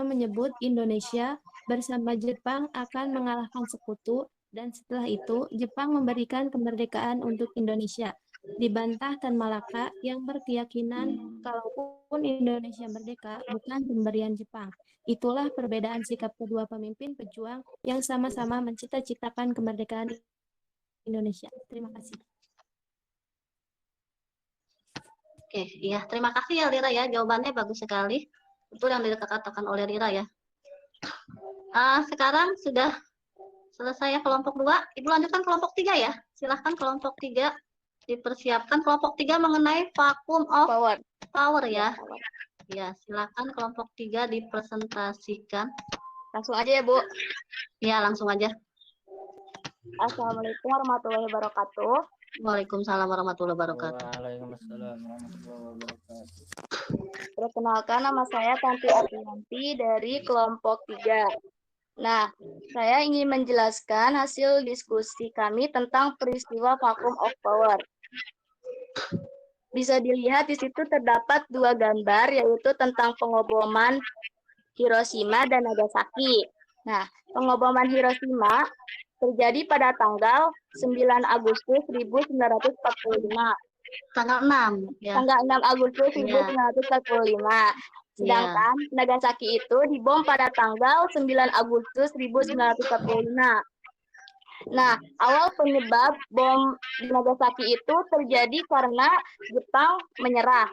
menyebut Indonesia bersama Jepang akan mengalahkan sekutu, dan setelah itu Jepang memberikan kemerdekaan untuk Indonesia. Dibantah Tan Malaka yang berkeyakinan kalaupun Indonesia merdeka bukan pemberian Jepang. Itulah perbedaan sikap kedua pemimpin pejuang yang sama-sama mencita-citakan kemerdekaan Indonesia. Terima kasih. Oke, iya, terima kasih ya Lira ya, jawabannya bagus sekali. Betul yang dikatakan oleh Lira ya. Sekarang sudah selesai ya kelompok 2. Ibu lanjutkan kelompok 3 ya. Silahkan kelompok 3 dipersiapkan. Kelompok 3 mengenai vacuum of power ya. Ya, silakan kelompok 3 dipresentasikan. Langsung aja ya, Bu. Ya, langsung aja. Assalamualaikum warahmatullahi wabarakatuh. Waalaikumsalam warahmatullahi wabarakatuh. Waalaikumsalam warahmatullahi wabarakatuh. Perkenalkan, nama saya Tanti Aprianti dari kelompok 3. Nah, saya ingin menjelaskan hasil diskusi kami tentang peristiwa vacuum of power. Bisa dilihat di situ terdapat 2 gambar, yaitu tentang pengoboman Hiroshima dan Nagasaki. Nah, pengoboman Hiroshima terjadi pada tanggal 9 Agustus 1945. Tanggal 6 ya. Tanggal 6 Agustus 1945. Sedangkan Nagasaki itu dibom pada tanggal 9 Agustus 1945. Nah, awal penyebab bom di Nagasaki itu terjadi karena Jepang menyerah.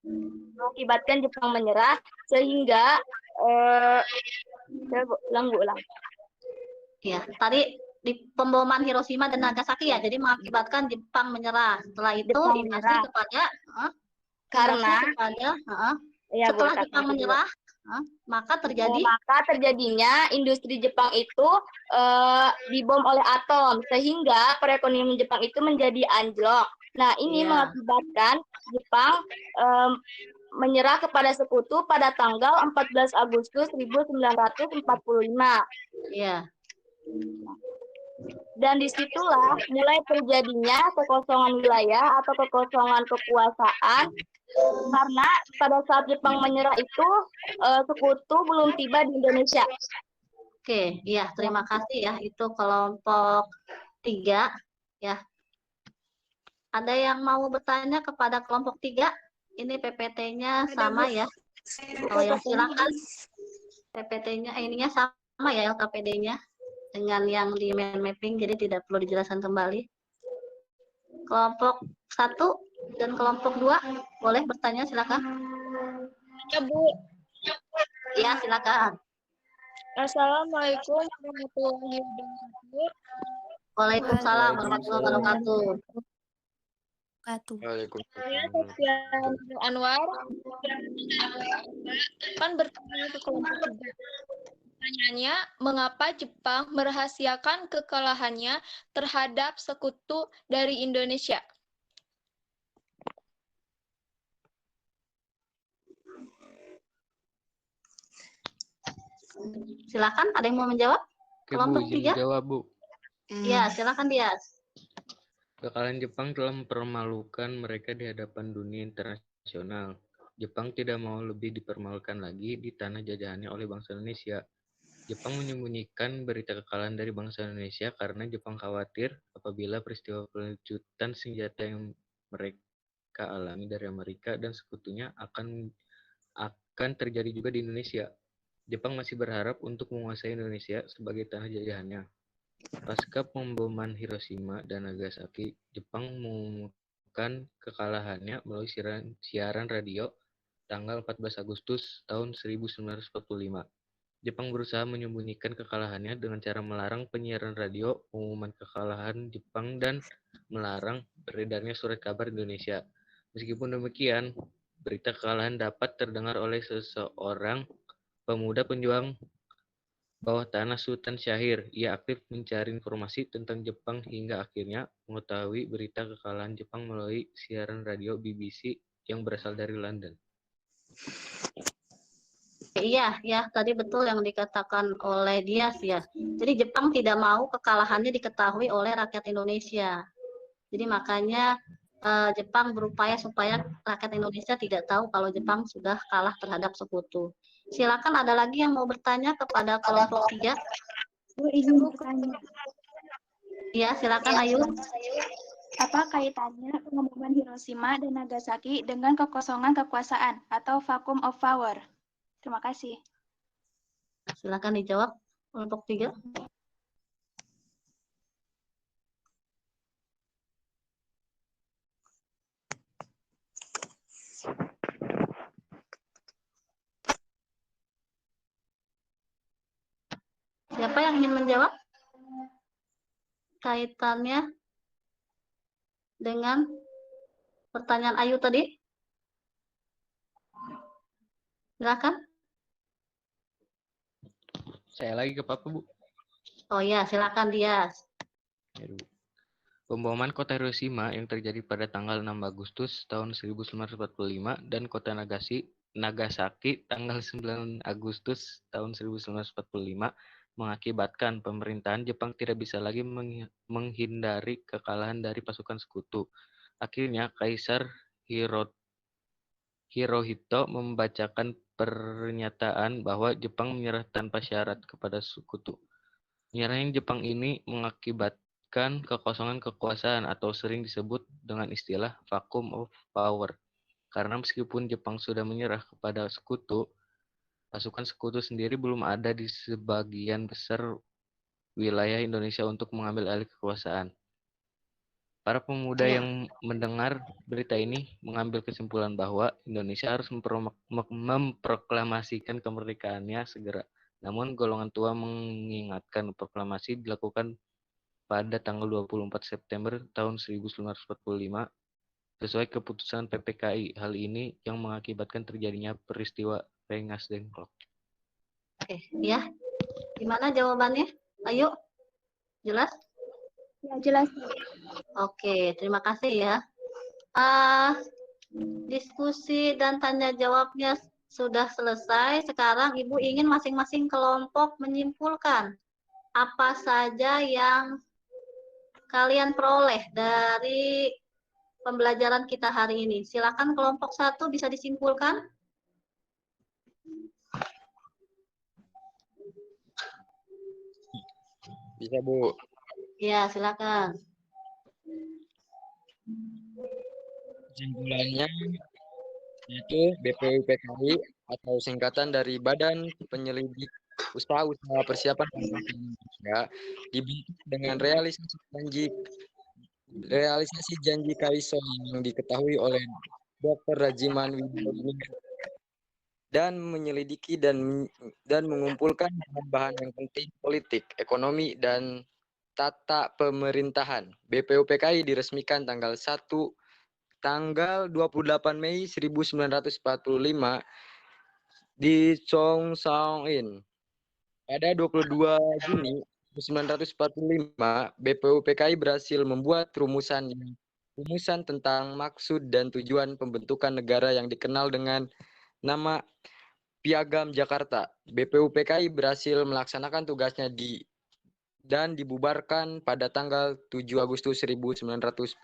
Mengakibatkan Jepang menyerah sehingga saya ulang. Ya, tadi di pemboman Hiroshima dan Nagasaki ya, jadi mengakibatkan Jepang menyerah. Setelah itu dikasih kepada setelah Jepang menyerah, maka terjadinya industri Jepang itu dibom oleh atom sehingga perekonomian Jepang itu menjadi anjlok. Nah, ini mengakibatkan Jepang menyerah kepada sekutu pada tanggal 14 Agustus 1945. Iya. Dan disitulah mulai terjadinya kekosongan wilayah atau kekosongan kekuasaan, karena pada saat Jepang menyerah itu sekutu belum tiba di Indonesia. Oke, iya, terima kasih ya. Itu kelompok 3 ya. Ada yang mau bertanya kepada kelompok 3? Ini PPT-nya sama ya. Oh ya, silakan. PPT-nya ininya sama ya, LKPD-nya dengan yang di mind mapping, jadi tidak perlu dijelaskan kembali. Kelompok 1 dan kelompok 2 boleh bertanya, silakan. Ya, Bu. Ya, silakan. Assalamualaikum warahmatullahi wabarakatuh. Waalaikumsalam warahmatullahi wabarakatuh. Saya Sofian Anwar akan bertanya ke kelompok 3. Pertanyaannya, mengapa Jepang merahasiakan kekalahannya terhadap sekutu dari Indonesia? Silakan, ada yang mau menjawab? Kelompok 3? Jawab, Bu. Ya, silakan Dias. Kekalahan Jepang telah mempermalukan mereka di hadapan dunia internasional. Jepang tidak mau lebih dipermalukan lagi di tanah jajahannya oleh bangsa Indonesia. Jepang menyembunyikan berita kekalahan dari bangsa Indonesia karena Jepang khawatir apabila peristiwa pelecutan senjata yang mereka alami dari Amerika dan sekutunya akan terjadi juga di Indonesia. Jepang masih berharap untuk menguasai Indonesia sebagai tanah jajahannya. Pasca pemboman Hiroshima dan Nagasaki, Jepang mengumumkan kekalahannya melalui siaran radio tanggal 14 Agustus tahun 1945. Jepang berusaha menyembunyikan kekalahannya dengan cara melarang penyiaran radio pengumuman kekalahan Jepang dan melarang beredarnya surat kabar Indonesia. Meskipun demikian, berita kekalahan dapat terdengar oleh seseorang pemuda penjuang bawah tanah Sultan Syahir. Ia aktif mencari informasi tentang Jepang hingga akhirnya mengetahui berita kekalahan Jepang melalui siaran radio BBC yang berasal dari London. Iya, ya tadi betul yang dikatakan oleh Dias ya. Jadi Jepang tidak mau kekalahannya diketahui oleh rakyat Indonesia. Jadi makanya Jepang berupaya supaya rakyat Indonesia tidak tahu kalau Jepang sudah kalah terhadap sekutu. Silakan ada lagi yang mau bertanya kepada kelompok 3. Izin bertanya. Iya, silakan Ayu. Apa kaitannya pengeboman Hiroshima dan Nagasaki dengan kekosongan kekuasaan atau vacuum of power? Terima kasih. Silakan dijawab kelompok 3. Siapa yang ingin menjawab? Kaitannya dengan pertanyaan Ayu tadi? Silakan. Saya lagi ke Papa, Bu. Oh ya, silakan Dias. Pemboman kota Hiroshima yang terjadi pada tanggal 6 Agustus tahun 1945 dan kota Nagasaki tanggal 9 Agustus tahun 1945 mengakibatkan pemerintahan Jepang tidak bisa lagi menghindari kekalahan dari pasukan sekutu. Akhirnya Kaisar Hirohito membacakan pernyataan bahwa Jepang menyerah tanpa syarat kepada sekutu. Menyerahnya Jepang ini mengakibatkan kekosongan kekuasaan atau sering disebut dengan istilah vacuum of power. Karena meskipun Jepang sudah menyerah kepada sekutu, pasukan sekutu sendiri belum ada di sebagian besar wilayah Indonesia untuk mengambil alih kekuasaan. Para pemuda yang mendengar berita ini mengambil kesimpulan bahwa Indonesia harus memproklamasikan kemerdekaannya segera. Namun golongan tua mengingatkan proklamasi dilakukan pada tanggal 24 September tahun 1945 sesuai keputusan PPKI. Hal ini yang mengakibatkan terjadinya peristiwa Rengas Dengklok. Oke, ya. Gimana jawabannya? Ayo. Jelas? Ya, jelas. Oke, terima kasih ya. Diskusi dan tanya jawabnya sudah selesai. Sekarang Ibu ingin masing-masing kelompok menyimpulkan apa saja yang kalian peroleh dari pembelajaran kita hari ini. Silakan kelompok 1 bisa disimpulkan. Bisa, Bu. Ya, silakan. Kesimpulannya yaitu BPUPKI atau singkatan dari Badan Penyelidik Usaha-Usaha Persiapan Pemerintahan Indonesia dibentuk dengan realisasi janji Kaiso yang diketahui oleh Dr. Rajiman Wibowo dan menyelidiki dan mengumpulkan bahan-bahan yang penting politik, ekonomi, dan tata pemerintahan. BPUPKI diresmikan tanggal 28 Mei 1945 di Chongqing. Pada 22 Juni 1945, BPUPKI berhasil membuat rumusan tentang maksud dan tujuan pembentukan negara yang dikenal dengan nama Piagam Jakarta. BPUPKI berhasil melaksanakan tugasnya dan dibubarkan pada tanggal 7 Agustus 1945.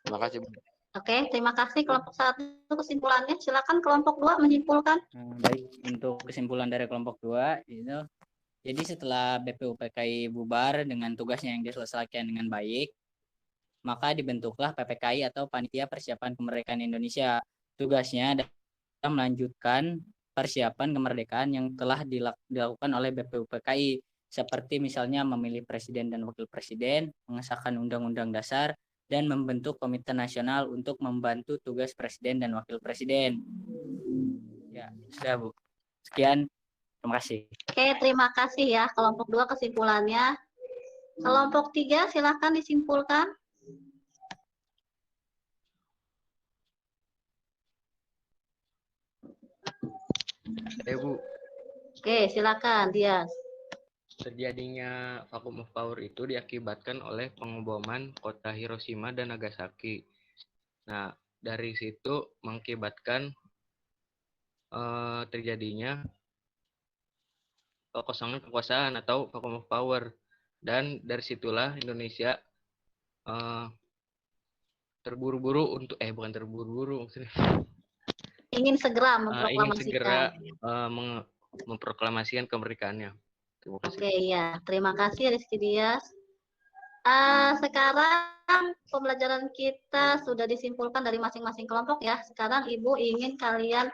Terima kasih, Bu. Oke, terima kasih kelompok 1 kesimpulannya. Silakan kelompok 2 menyimpulkan. Baik, untuk kesimpulan dari kelompok 2 itu, jadi setelah BPUPKI bubar dengan tugasnya yang diselesaikan dengan baik, maka dibentuklah PPKI atau Panitia Persiapan Kemerdekaan Indonesia. Tugasnya adalah melanjutkan persiapan kemerdekaan yang telah dilakukan oleh BPUPKI, seperti misalnya memilih presiden dan wakil presiden, mengesahkan undang-undang dasar, dan membentuk komite nasional untuk membantu tugas presiden dan wakil presiden. Ya, sudah Bu. Sekian, terima kasih. Oke, terima kasih ya kelompok 2 kesimpulannya. Kelompok 3 silakan disimpulkan. Bu, Oke, silakan Dias. terjadinya vacuum of power itu diakibatkan oleh pengeboman kota Hiroshima dan Nagasaki. Nah, dari situ mengakibatkan terjadinya kekosongan kekuasaan atau vacuum of power. Dan dari situlah Indonesia terburu-buru untuk bukan terburu-buru maksudnya. Ingin segera Ingin segera memproklamasikan. memproklamasikan kemerdekaannya. Terima kasih. Oke, ya. Terima kasih Rizky Dias. Sekarang pembelajaran kita sudah disimpulkan dari masing-masing kelompok ya. Sekarang Ibu ingin kalian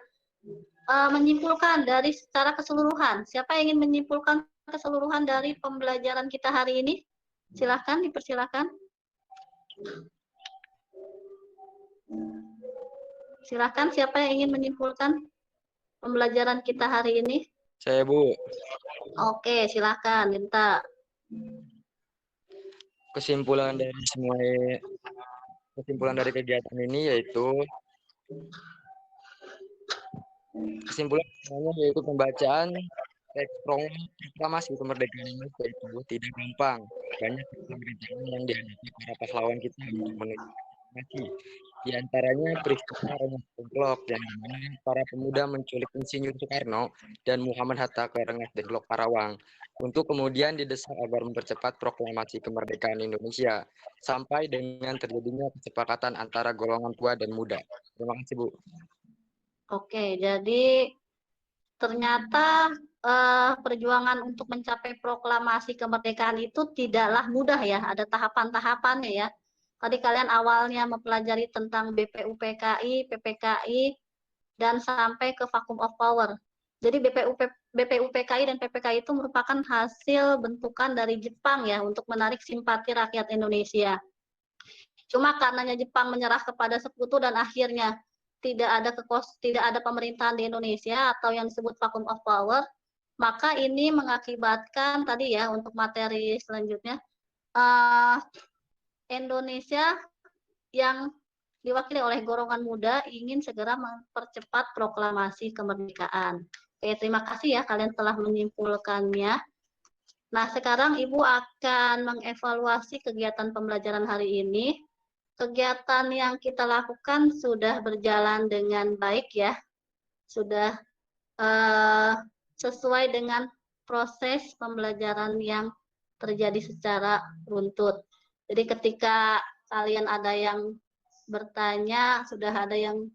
menyimpulkan dari secara keseluruhan. Siapa yang ingin menyimpulkan keseluruhan dari pembelajaran kita hari ini? Silahkan, dipersilakan. Silahkan, siapa yang ingin menyimpulkan pembelajaran kita hari ini? Saya, Bu. Oke, silahkan, minta. Kesimpulan dari kegiatan ini yaitu yaitu pembacaan teks proklamasi kemerdekaan Indonesia itu tidak gampang. Banyak rintangan yang dihadapi para pahlawan kita untuk menuju proklamasi. Di antaranya peristiwa Rengas Dengklok yang dimana para pemuda menculik Insinyur Soekarno dan Muhammad Hatta ke Rengas Dengklok Karawang untuk kemudian didesak agar mempercepat proklamasi kemerdekaan Indonesia sampai dengan terjadinya kesepakatan antara golongan tua dan muda. Terima kasih, Bu. Oke, jadi ternyata perjuangan untuk mencapai proklamasi kemerdekaan itu tidaklah mudah ya, ada tahapan-tahapannya ya. Tadi kalian awalnya mempelajari tentang BPUPKI, PPKI, dan sampai ke vacuum of power. Jadi BPUPKI dan PPKI itu merupakan hasil bentukan dari Jepang ya untuk menarik simpati rakyat Indonesia. Cuma karenanya Jepang menyerah kepada sekutu dan akhirnya tidak ada pemerintahan di Indonesia atau yang disebut vacuum of power, maka ini mengakibatkan tadi ya untuk materi selanjutnya Indonesia yang diwakili oleh golongan muda ingin segera mempercepat proklamasi kemerdekaan. Oke, terima kasih ya kalian telah menyimpulkannya. Nah, sekarang Ibu akan mengevaluasi kegiatan pembelajaran hari ini. Kegiatan yang kita lakukan sudah berjalan dengan baik ya. Sudah sesuai dengan proses pembelajaran yang terjadi secara runtut. Jadi ketika kalian ada yang bertanya, sudah ada yang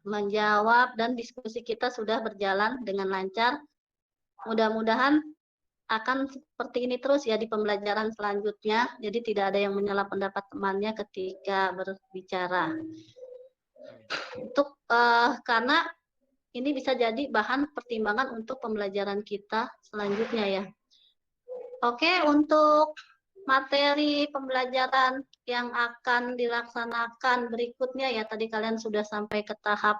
menjawab, dan diskusi kita sudah berjalan dengan lancar. Mudah-mudahan akan seperti ini terus ya di pembelajaran selanjutnya. Jadi tidak ada yang menyela pendapat temannya ketika berbicara. Karena ini bisa jadi bahan pertimbangan untuk pembelajaran kita selanjutnya ya. Oke, untuk materi pembelajaran yang akan dilaksanakan berikutnya ya, tadi kalian sudah sampai ke tahap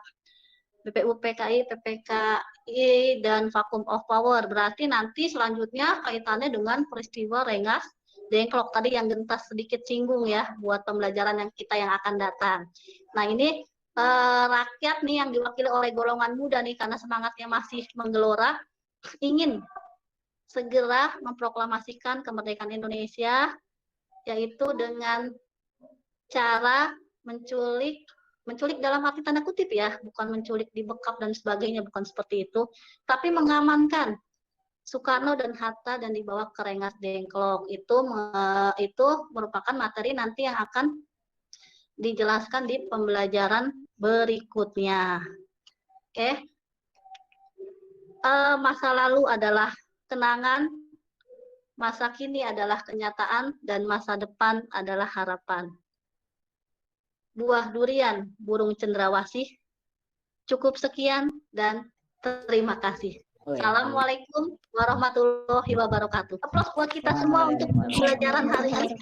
BPUPKI, PPKI, dan vacuum of power. Berarti nanti selanjutnya kaitannya dengan peristiwa Rengas Dengklok tadi yang Gentas sedikit singgung ya, buat pembelajaran yang kita yang akan datang. Nah ini rakyat nih yang diwakili oleh golongan muda nih, karena semangatnya masih menggelora, ingin segera memproklamasikan kemerdekaan Indonesia, yaitu dengan cara menculik dalam arti tanda kutip ya, bukan menculik, dibekap dan sebagainya, bukan seperti itu, tapi mengamankan Soekarno dan Hatta dan dibawa ke Rengas Dengklok. Itu merupakan materi nanti yang akan dijelaskan di pembelajaran berikutnya. Oke. Masa lalu adalah kenangan, masa kini adalah kenyataan, dan masa depan adalah harapan. Buah durian, burung cendrawasih. Cukup sekian dan terima kasih. Assalamualaikum warahmatullahi wabarakatuh. Aplaus buat kita semua untuk pembelajaran hari ini.